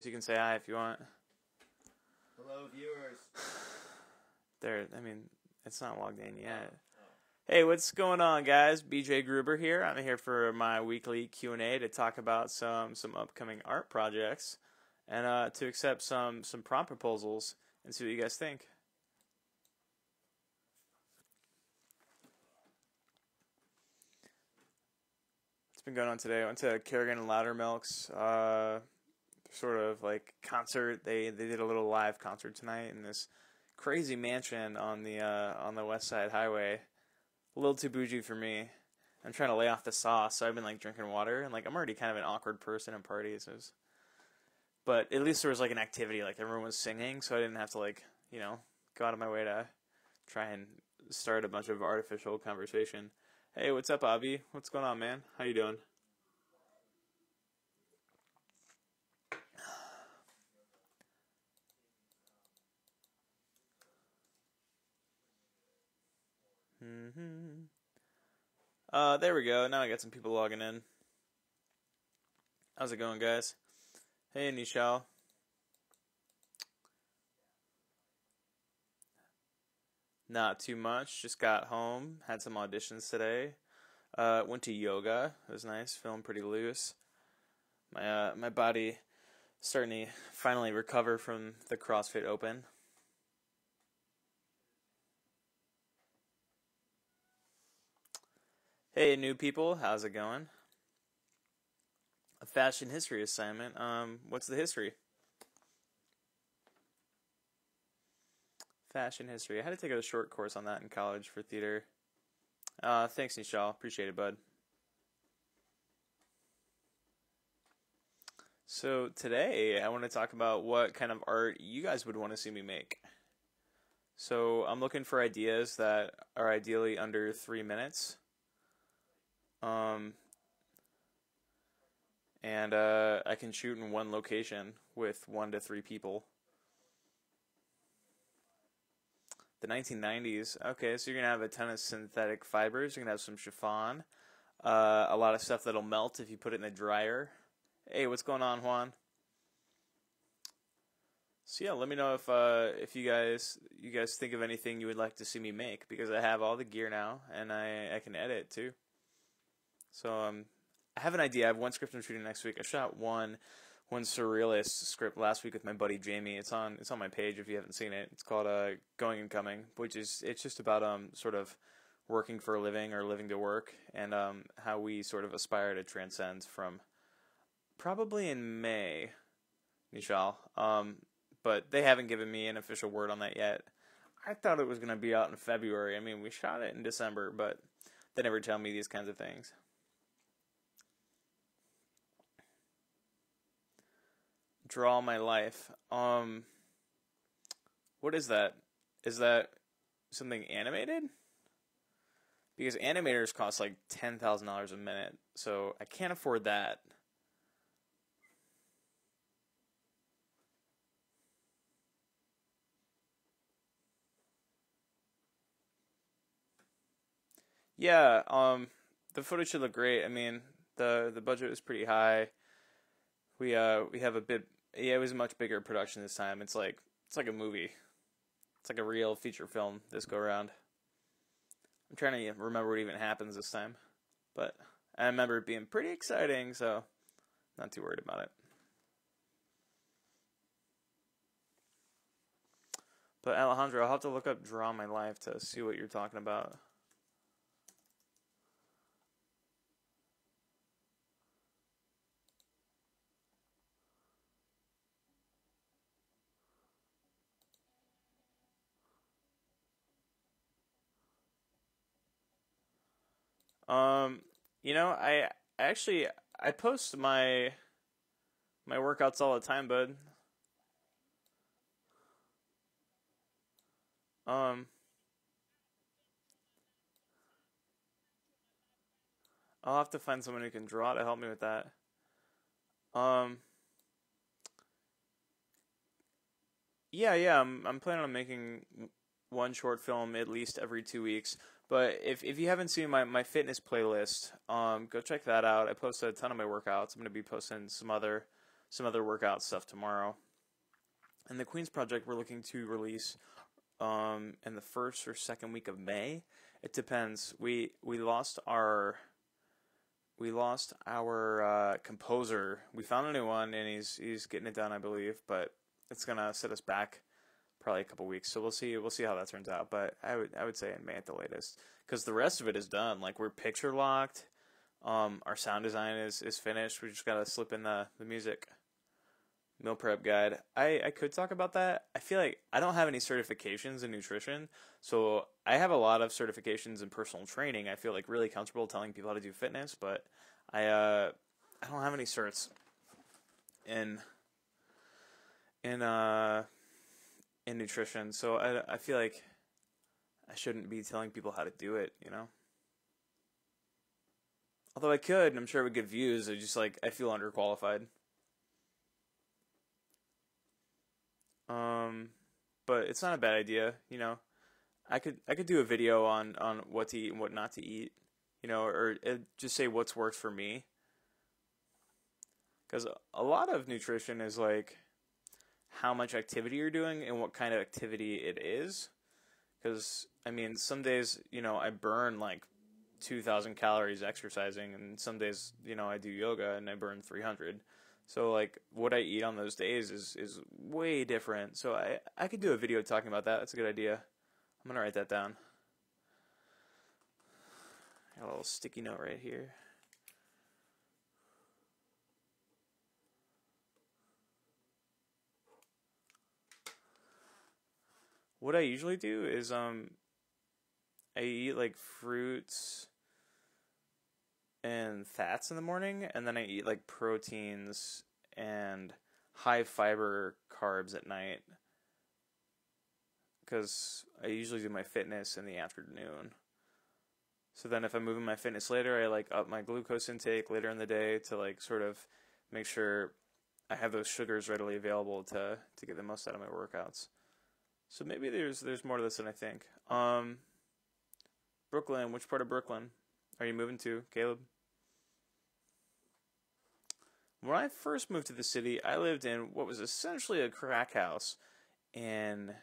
You can say hi if you want. Hello, viewers. I mean, it's not logged in yet. Hey, what's going on, guys? BJ Gruber here. I'm here for my weekly Q&A to talk about some upcoming art projects and to accept some prompt proposals and see what you guys think. What's been going on today? I went to Kerrigan and Loudermilk's sort of like concert. They did a little live concert tonight in this crazy mansion on the West Side Highway. A little too bougie for me. I'm trying to lay off the sauce, so I've been like drinking water, and like I'm already kind of an awkward person at parties. But at least there was like an activity, like everyone was singing, so I didn't have to like, you know, go out of my way to try and start a bunch of artificial conversation. Hey, what's up, Avi? What's going on, man? How you doing? There we go. Now I got some people logging in. How's it going, guys? Hey, Nishal. Not too much. Just got home. Had some auditions today. Went to yoga. It was nice. Feeling pretty loose. My body starting to finally recover from the CrossFit Open. Hey, new people. How's it going? A fashion history assignment. What's the history? Fashion history. I had to take a short course on that in college for theater. Thanks, Nishal. Appreciate it, bud. So today, I want to talk about what kind of art you guys would want to see me make. So I'm looking for ideas that are ideally under 3 minutes. And I can shoot in one location with 1 to 3 people. The 1990s. Okay, so you're going to have a ton of synthetic fibers. You're going to have some chiffon. A lot of stuff that'll melt if you put it in the dryer. Hey, what's going on, Juan? So yeah, let me know if you guys think of anything you would like to see me make, because I have all the gear now and I can edit too. So I have an idea. I have one script I'm shooting next week. I shot one surrealist script last week with my buddy Jamie. It's on my page if you haven't seen it. It's called Going and Coming, it's just about sort of working for a living or living to work, and how we sort of aspire to transcend from probably in May, Nishal. But they haven't given me an official word on that yet. I thought it was going to be out in February. I mean, we shot it in December, but they never tell me these kinds of things. Draw my life. What is that? Is that something animated? Because animators cost like $10,000 a minute, so I can't afford that. Yeah, the footage should look great. I mean, the budget was pretty high. We have a bit. Yeah, it was a much bigger production this time. It's like a movie. It's like a real feature film this go around. I'm trying to remember what even happens this time, but I remember it being pretty exciting, so not too worried about it. But Alejandro, I'll have to look up Draw My Life to see what you're talking about. You know, I actually I post my workouts all the time, bud. Um, I'll have to find someone who can draw to help me with that. Um, yeah, I'm planning on making one short film at least every 2 weeks. But if you haven't seen my fitness playlist, go check that out. I post a ton of my workouts. I'm gonna be posting some some other workout stuff tomorrow. And the Queens Project we're looking to release in the first or second week of May. It depends. We lost our composer. We found a new one, and he's getting it done, I believe. But it's gonna set us back probably a couple weeks. So we'll see how that turns out. But I would say in May at the latest, because the rest of it is done. Like, we're picture locked. Our sound design is finished. We just gotta slip in the music. Meal prep guide. I could talk about that. I feel like I don't have any certifications in nutrition, so I have a lot of certifications in personal training. I feel like really comfortable telling people how to do fitness, but I don't have any certs in nutrition, so I feel like I shouldn't be telling people how to do it, you know? Although I could, and I'm sure it would get views. I just, like, I feel underqualified. But it's not a bad idea, you know. I could do a video on what to eat and what not to eat, you know, or just say what's worked for me. Because a lot of nutrition is like how much activity you're doing and what kind of activity it is. Because, I mean, some days, you know, I burn like 2,000 calories exercising, and some days, you know, I do yoga and I burn 300. So, like, what I eat on those days is way different. So I could do a video talking about that. That's a good idea. I'm going to write that down. Got a little sticky note right here. What I usually do is I eat, like, fruits and fats in the morning, and then I eat like proteins and high fiber carbs at night, because I usually do my fitness in the afternoon. So then if I'm moving my fitness later, I like up my glucose intake later in the day to like sort of make sure I have those sugars readily available to get the most out of my workouts. So maybe there's more to this than I think. Brooklyn, which part of Brooklyn are you moving to, Caleb? When I first moved to the city, I lived in what was essentially a crack house in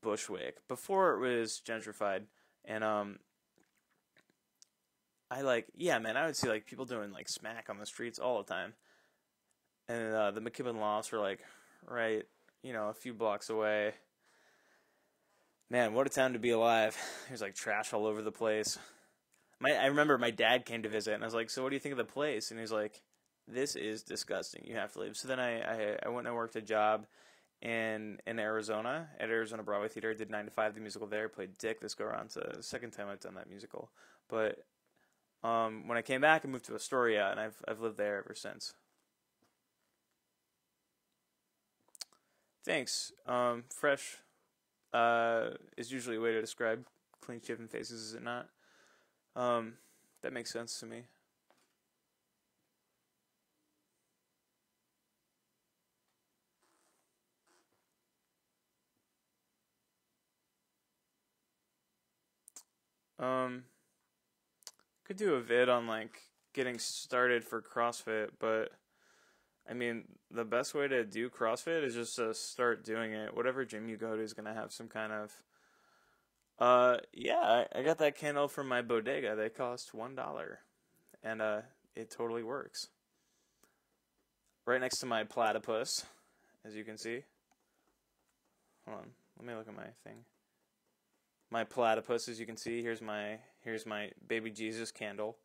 Bushwick before it was gentrified. And I would see like people doing like smack on the streets all the time. And the McKibben lofts were like right, you know, a few blocks away. Man, what a time to be alive. There's like trash all over the place. I remember my dad came to visit, and I was like, so what do you think of the place? And he's like, this is disgusting. You have to leave. So then I went and I worked a job in Arizona, at Arizona Broadway Theater. I did 9 to 5, the musical there. Played Dick this go around. So the second time I've done that musical. But when I came back, I moved to Astoria, and I've lived there ever since. Thanks. Fresh is usually a way to describe clean shaven faces, is it not? That makes sense to me. Could do a vid on like getting started for CrossFit, but I mean, the best way to do CrossFit is just to start doing it. Whatever gym you go to is gonna have some kind of. Yeah, I got that candle from my bodega. They cost $1, and it totally works. Right next to my platypus, as you can see. Hold on, let me look at my thing. My platypus, as you can see, here's my baby Jesus candle.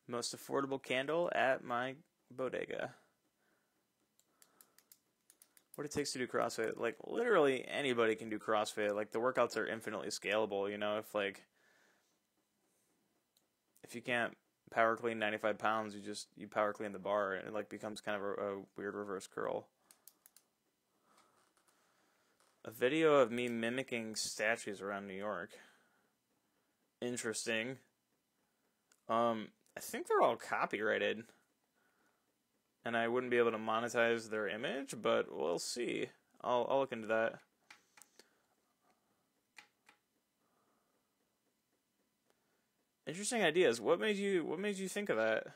Most affordable candle at my bodega. What it takes to do CrossFit, like literally anybody can do CrossFit. Like the workouts are infinitely scalable. You know, if you can't power clean 95 pounds, you power clean the bar, and it like becomes kind of a weird reverse curl. A video of me mimicking statues around New York. Interesting. I think they're all copyrighted, and I wouldn't be able to monetize their image, but we'll see. I'll look into that. Interesting ideas. What made you think of that?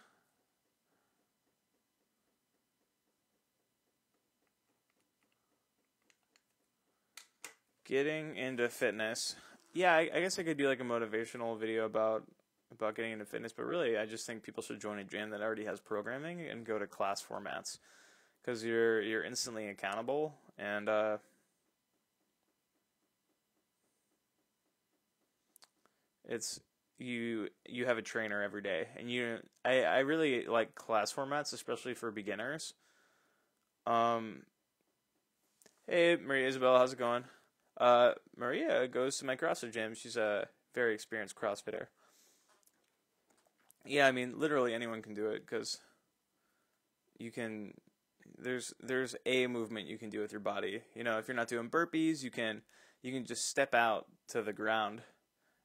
Getting into fitness. Yeah, I guess I could do like a motivational video about getting into fitness, but really I just think people should join a gym that already has programming and go to class formats because you're instantly accountable and it's you have a trainer every day and I really like class formats, especially for beginners. Um, hey Maria Isabel, how's it going? Maria goes to my CrossFit gym. She's a very experienced CrossFitter. Yeah, I mean, literally anyone can do it because you can. There's a movement you can do with your body. You know, if you're not doing burpees, you can just step out to the ground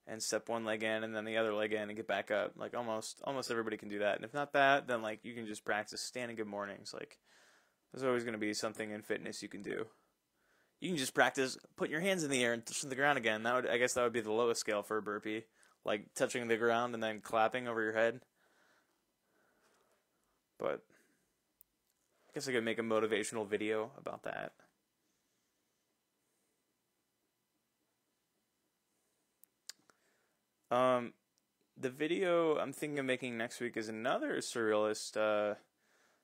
and step one leg in and then the other leg in and get back up. Like almost everybody can do that. And if not that, then like you can just practice standing good mornings. Like there's always going to be something in fitness you can do. You can just practice putting your hands in the air and touching the ground again. I guess that would be the lowest scale for a burpee, like touching the ground and then clapping over your head. But I guess I could make a motivational video about that. Um, the video I'm thinking of making next week is another surrealist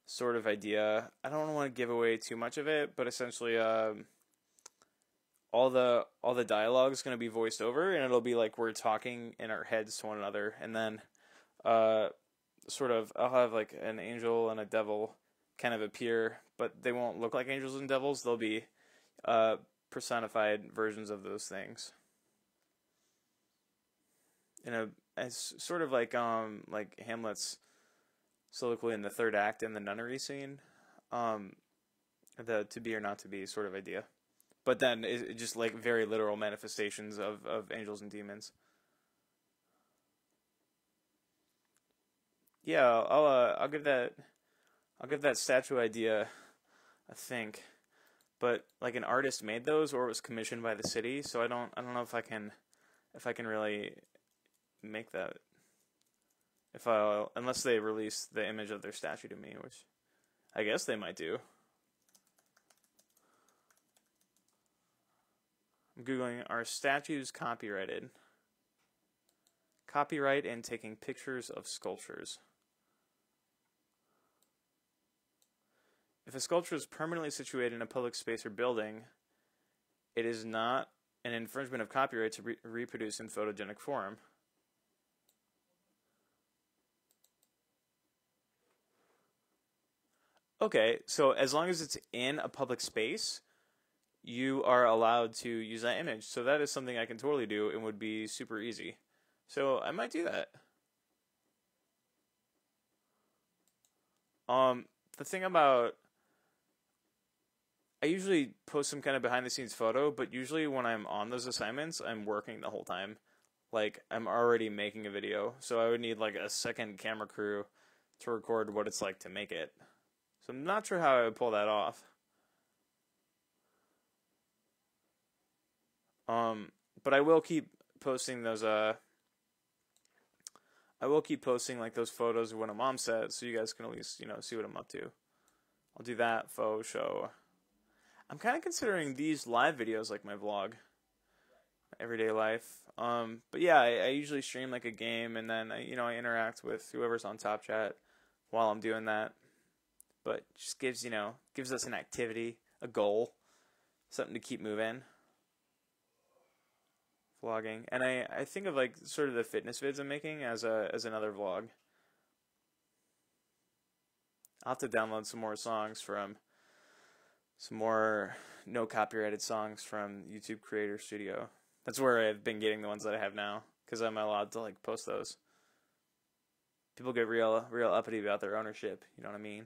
sort of idea. I don't want to give away too much of it, but essentially, all the dialogue is going to be voiced over, and it'll be like we're talking in our heads to one another, and then uh, sort of I'll have like an angel and a devil kind of appear, but they won't look like angels and devils. They'll be uh, personified versions of those things. In a as sort of like Hamlet's soliloquy in the third act in the nunnery scene, um, the to be or not to be sort of idea. But then it's just like very literal manifestations of angels and demons. Yeah, I'll give that statue idea a think. But like an artist made those or it was commissioned by the city, so I don't know if I can really make that if I unless they release the image of their statue to me, which I guess they might do. I'm googling are statues copyrighted? Copyright and taking pictures of sculptures. If a sculpture is permanently situated in a public space or building, it is not an infringement of copyright to reproduce in photogenic form. Okay, so as long as it's in a public space, you are allowed to use that image. So that is something I can totally do and would be super easy. So I might do that. The thing about I usually post some kind of behind the scenes photo, but usually when I'm on those assignments, I'm working the whole time. Like I'm already making a video, so I would need like a second camera crew to record what it's like to make it. So I'm not sure how I would pull that off. But I will keep posting those. I will keep posting like those photos of when I'm on set, so you guys can at least see what I'm up to. I'll do that faux show. I'm kind of considering these live videos like my vlog, everyday life. But yeah, I usually stream like a game, and then I interact with whoever's on Top Chat while I'm doing that. But just gives us an activity, a goal, something to keep moving. Vlogging, and I think of like sort of the fitness vids I'm making as another vlog. I'll have to download some more no copyrighted songs from YouTube Creator Studio. That's where I've been getting the ones that I have now because I'm allowed to like post those. People get real uppity about their ownership. You know what I mean?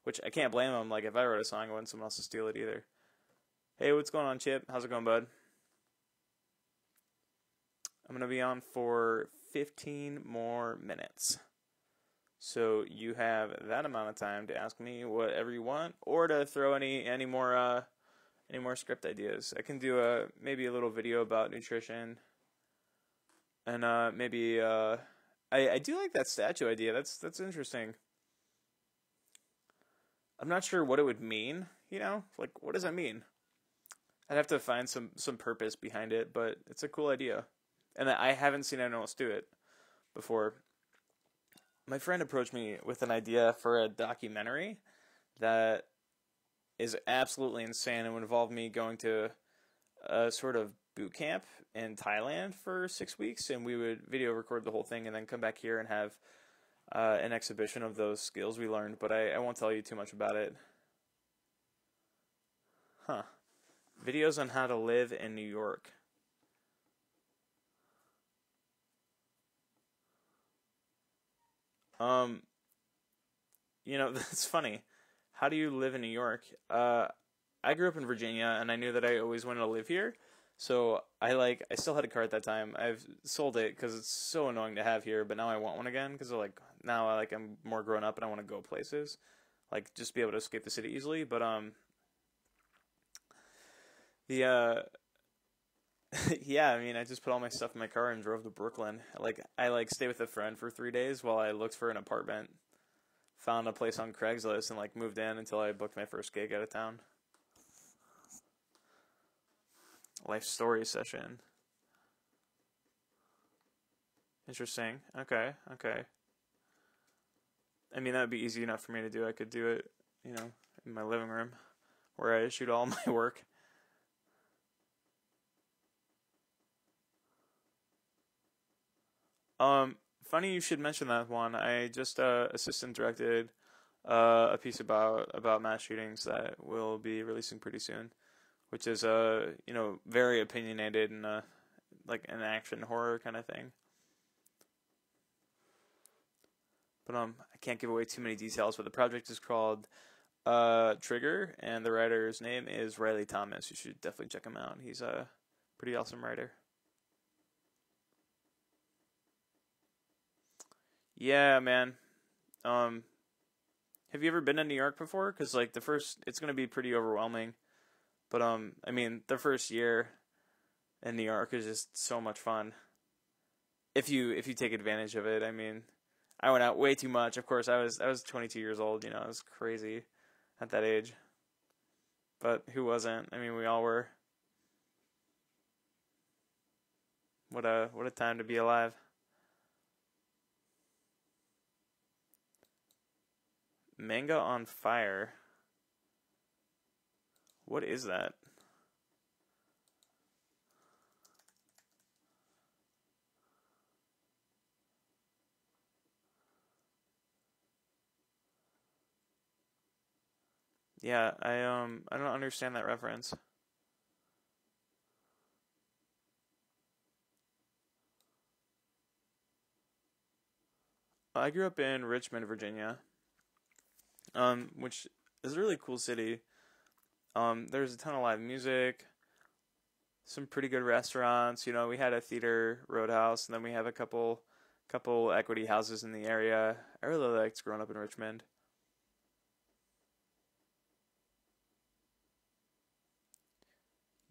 Which I can't blame them. Like if I wrote a song, I wouldn't someone else to steal it either. Hey, what's going on, Chip? How's it going, bud? I'm going to be on for 15 more minutes. So you have that amount of time to ask me whatever you want or to throw any more script ideas. I can do maybe a little video about nutrition and maybe I do like that statue idea. That's interesting. I'm not sure what it would mean. Like what does that mean? I'd have to find some purpose behind it, but it's a cool idea, and I haven't seen anyone else do it before. My friend approached me with an idea for a documentary that is absolutely insane and would involve me going to a sort of boot camp in Thailand for 6 weeks, and we would video record the whole thing and then come back here and have an exhibition of those skills we learned. But I won't tell you too much about it. Huh. Videos on how to live in New York. Um, that's funny. How do you live in New York? I grew up in Virginia, and I knew that I always wanted to live here. So I still had a car at that time. I've sold it because it's so annoying to have here, but now I want one again because now I'm more grown up and I want to go places, like just be able to escape the city easily. But the yeah, I mean, I just put all my stuff in my car and drove to Brooklyn. I stayed with a friend for 3 days while I looked for an apartment. Found a place on Craigslist and moved in until I booked my first gig out of town. Life story session. Interesting. Okay. I mean, that would be easy enough for me to do. I could do it, in my living room where I shoot all my work. Funny you should mention that one. I just assistant directed a piece about mass shootings that will be releasing pretty soon, which is very opinionated and like an action horror kind of thing. But I can't give away too many details. But the project is called Trigger, and the writer's name is Riley Thomas. You should definitely check him out. He's a pretty awesome writer. Yeah, man. Have you ever been to New York before? Because it's gonna be pretty overwhelming. But I mean, the first year in New York is just so much fun. If you take advantage of it. I mean, I went out way too much. Of course, I was 22 years old. I was crazy at that age. But who wasn't? I mean, we all were. What a time to be alive. Manga on Fire. What is that? Yeah, I don't understand that reference. I grew up in Richmond, Virginia, which is a really cool city. There's a ton of live music, some pretty good restaurants. We had a theater, Roadhouse, and then we have a couple equity houses in the area. I really liked growing up in Richmond.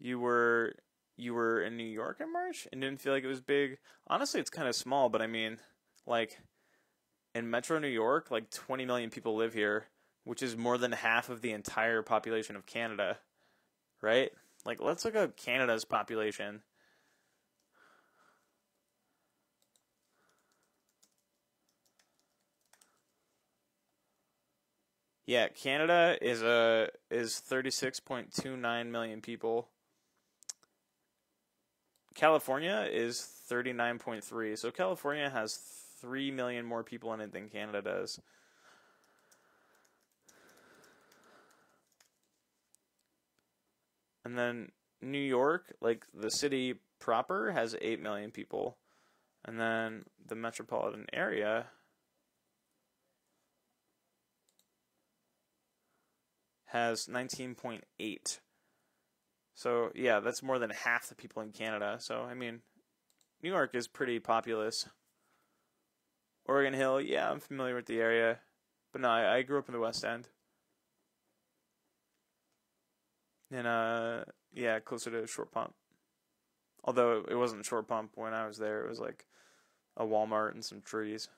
You were you were in New York in March and didn't feel like it was big. Honestly, it's kind of small, but I mean, like in Metro New York, 20 million people live here, which is more than half of the entire population of Canada, right? Let's look at Canada's population. Yeah, Canada is 36.29 million people. California is 39.3. So California has 3 million more people in it than Canada does. And then New York, the city proper, has 8 million people. And then the metropolitan area has 19.8. So, yeah, that's more than half the people in Canada. So, I mean, New York is pretty populous. Oregon Hill, yeah, I'm familiar with the area. But no, I grew up in the West End. And, yeah, closer to Short Pump. Although it wasn't Short Pump when I was there. It was, a Walmart and some trees.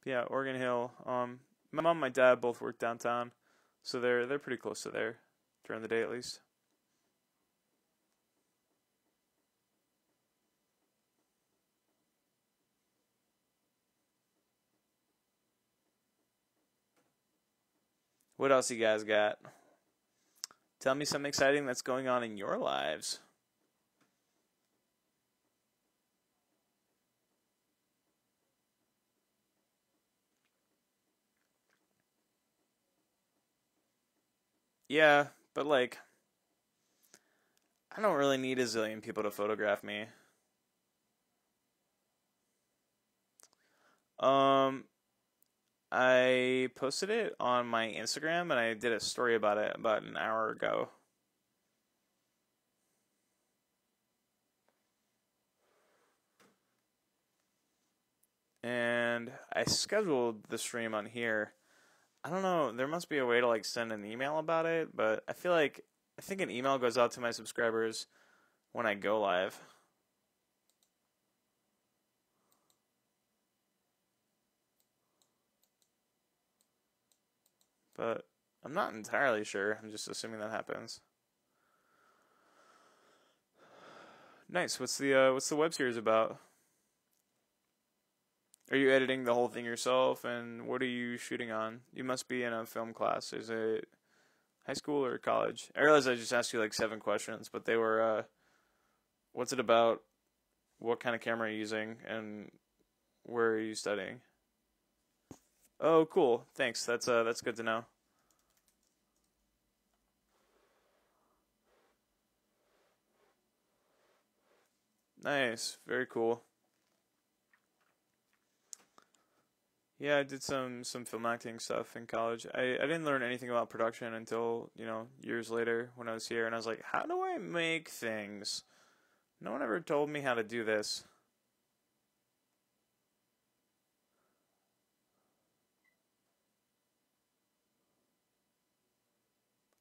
Yeah, Oregon Hill. My mom and my dad both work downtown, so they're pretty close to there during the day at least. What else you guys got? Tell me something exciting that's going on in your lives. Yeah, but like I don't really need a zillion people to photograph me. Um, I posted it on my Instagram and I did a story about it about an hour ago. And I scheduled the stream on here. I don't know, there must be a way to like send an email about it, but I think an email goes out to my subscribers when I go live. But I'm not entirely sure. I'm just assuming that happens. Nice. What's the web series about? Are you editing the whole thing yourself? And what are you shooting on? You must be in a film class. Is it high school or college? I realize I just asked you like 7 questions, but they were what's it about? What kind of camera are you using? And where are you studying? Oh, cool. Thanks. That's good to know. Nice. Very cool. Yeah, I did some film acting stuff in college. I didn't learn anything about production until, years later when I was here and I was like, how do I make things? No one ever told me how to do this.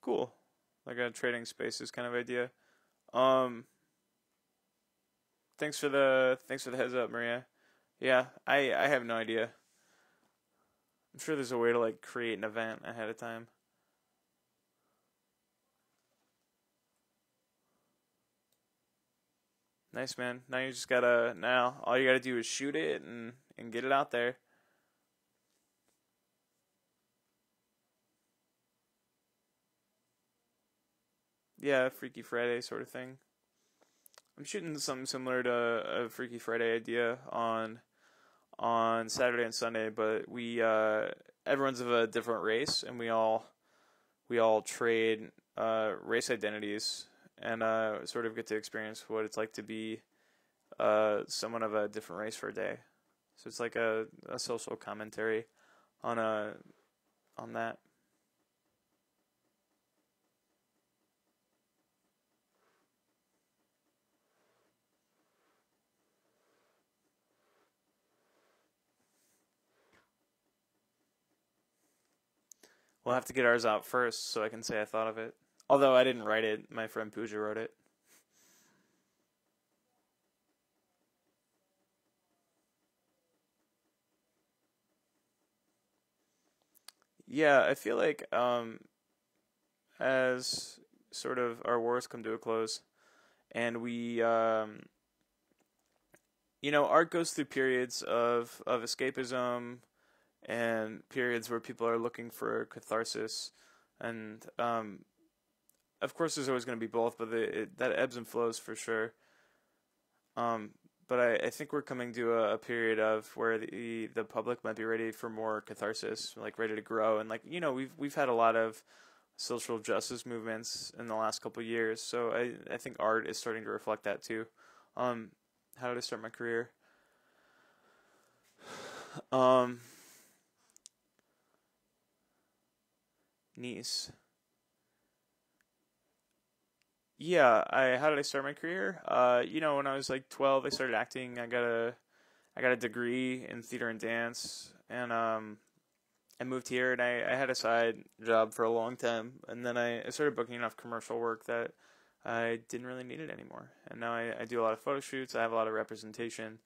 Cool. Like a trading spaces kind of idea. Um thanks for the heads up, Maria. Yeah, I have no idea. I'm sure there's a way to like create an event ahead of time. Nice, man. Now all you gotta do is shoot it and get it out there. Yeah, Freaky Friday sort of thing. I'm shooting something similar to a Freaky Friday idea on Saturday and Sunday, but we everyone's of a different race, and we all trade race identities and sort of get to experience what it's like to be someone of a different race for a day. So it's like a social commentary on on that. We'll have to get ours out first so I can say I thought of it. Although I didn't write it, my friend Pooja wrote it. Yeah, I feel like as sort of our wars come to a close, and art goes through periods of escapism and periods where people are looking for catharsis, and of course there's always going to be both, but that ebbs and flows for sure. Um, but I think we're coming to a period of where the public might be ready for more catharsis, like ready to grow, and like we've had a lot of social justice movements in the last couple of years, so I think art is starting to reflect that too. Um, how did I start my career? Um, Niece. Yeah, I how did I start my career? When I was like 12, I started acting. I got a degree in theater and dance, and I moved here and I had a side job for a long time, and then I started booking enough commercial work that I didn't really need it anymore. And now I do a lot of photo shoots, I have a lot of representation,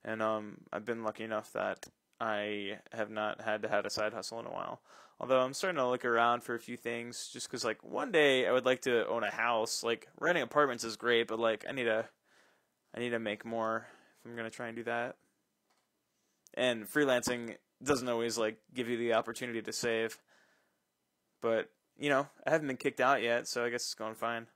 and I've been lucky enough that I have not had to have a side hustle in a while. Although I'm starting to look around for a few things, just because like one day I would like to own a house. Like renting apartments is great, but like I need to make more if I'm gonna try and do that. And freelancing doesn't always like give you the opportunity to save. But I haven't been kicked out yet, so I guess it's going fine.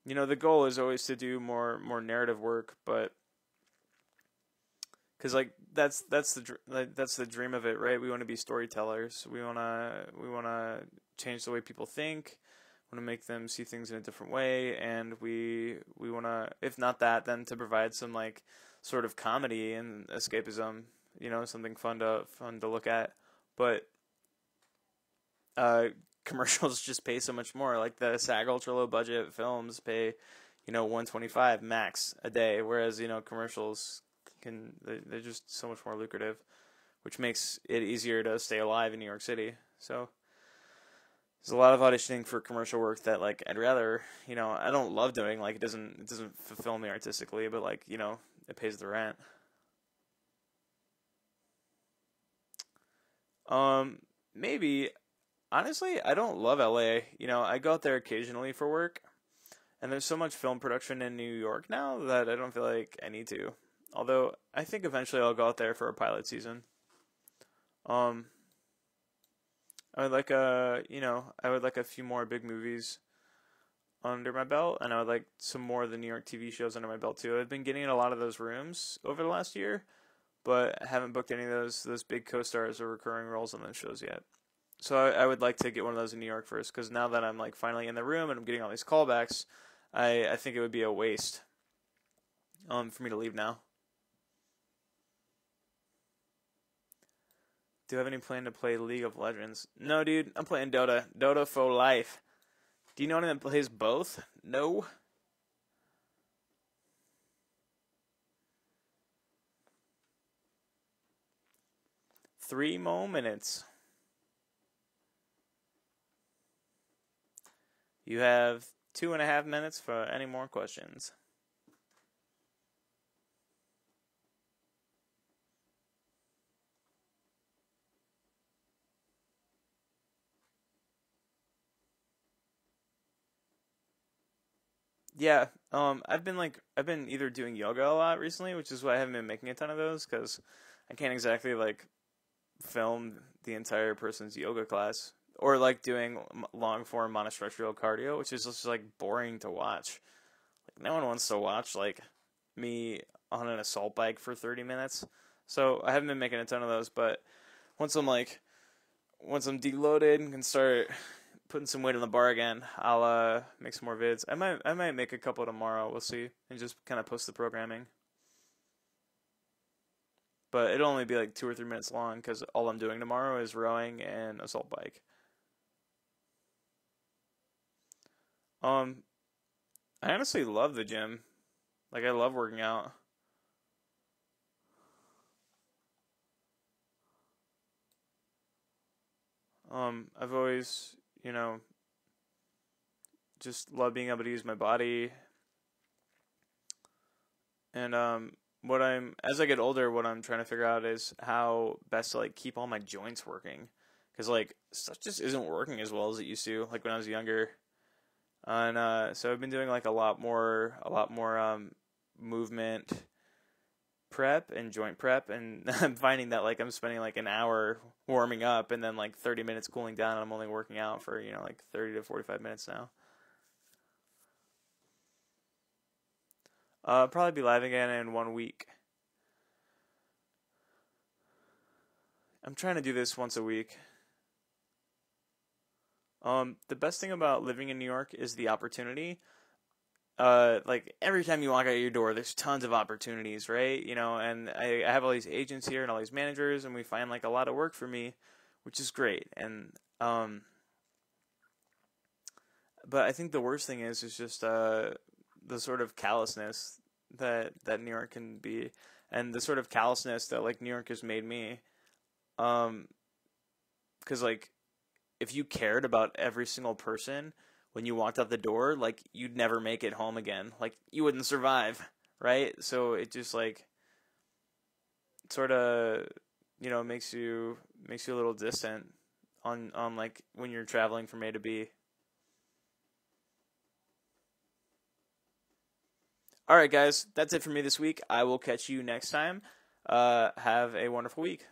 The goal is always to do more narrative work, but because like that's the dream of it, right? We want to be storytellers. We want to change the way people think. Want to make them see things in a different way, and we want to, if not that, then to provide some like sort of comedy and escapism. Something fun to look at. But uh, commercials just pay so much more. Like the SAG ultra low budget films pay, 125 max a day, whereas commercials they're just so much more lucrative, which makes it easier to stay alive in New York City. So there's a lot of auditioning for commercial work that like I'd rather, I don't love doing. Like it doesn't fulfill me artistically, but like it pays the rent. Maybe honestly, I don't love LA. I go out there occasionally for work, and there's so much film production in New York now that I don't feel like I need to. Although I think eventually I'll go out there for a pilot season. Um, I would like I would like a few more big movies under my belt, and I would like some more of the New York TV shows under my belt too. I've been getting in a lot of those rooms over the last year, but I haven't booked any of those big co-stars or recurring roles on those shows yet. So I would like to get one of those in New York first, because now that I'm like finally in the room and I'm getting all these callbacks, I think it would be a waste for me to leave now. Do you have any plan to play League of Legends? No, dude, I'm playing Dota. Dota for life. Do you know anyone that plays both? No. 3 more minutes. You have 2.5 minutes for any more questions. Yeah, I've been either doing yoga a lot recently, which is why I haven't been making a ton of those, because I can't exactly like film the entire person's yoga class, or like doing long form monostructural cardio, which is just like boring to watch. Like no one wants to watch like me on an assault bike for 30 minutes. So I haven't been making a ton of those, but once I'm like once I'm deloaded and can start putting some weight on the bar again, I'll make some more vids. I might make a couple tomorrow. We'll see, and just kind of post the programming. But it'll only be like 2 or 3 minutes long, because all I'm doing tomorrow is rowing and assault bike. Um, I honestly love the gym. Like I love working out. I've always, just love being able to use my body, and what I'm as I get older, what I'm trying to figure out is how best to like keep all my joints working, because like stuff just isn't working as well as it used to, like when I was younger. And so I've been doing like a lot more movement prep and joint prep, and I'm finding that like I'm spending like an hour warming up and then like 30 minutes cooling down, and I'm only working out for like 30 to 45 minutes now. Probably be live again in 1 week. I'm trying to do this once a week. The best thing about living in New York is the opportunity. Like every time you walk out your door, there's tons of opportunities, right? And I have all these agents here and all these managers, and we find like a lot of work for me, which is great. And but I think the worst thing is just the sort of callousness that New York can be, and the sort of callousness that like New York has made me. Because like if you cared about every single person when you walked out the door, like you'd never make it home again. Like you wouldn't survive, right? So it just like sort of makes you a little distant on like when you're traveling from A to B. All right, guys, that's it for me this week. I will catch you next time. Have a wonderful week.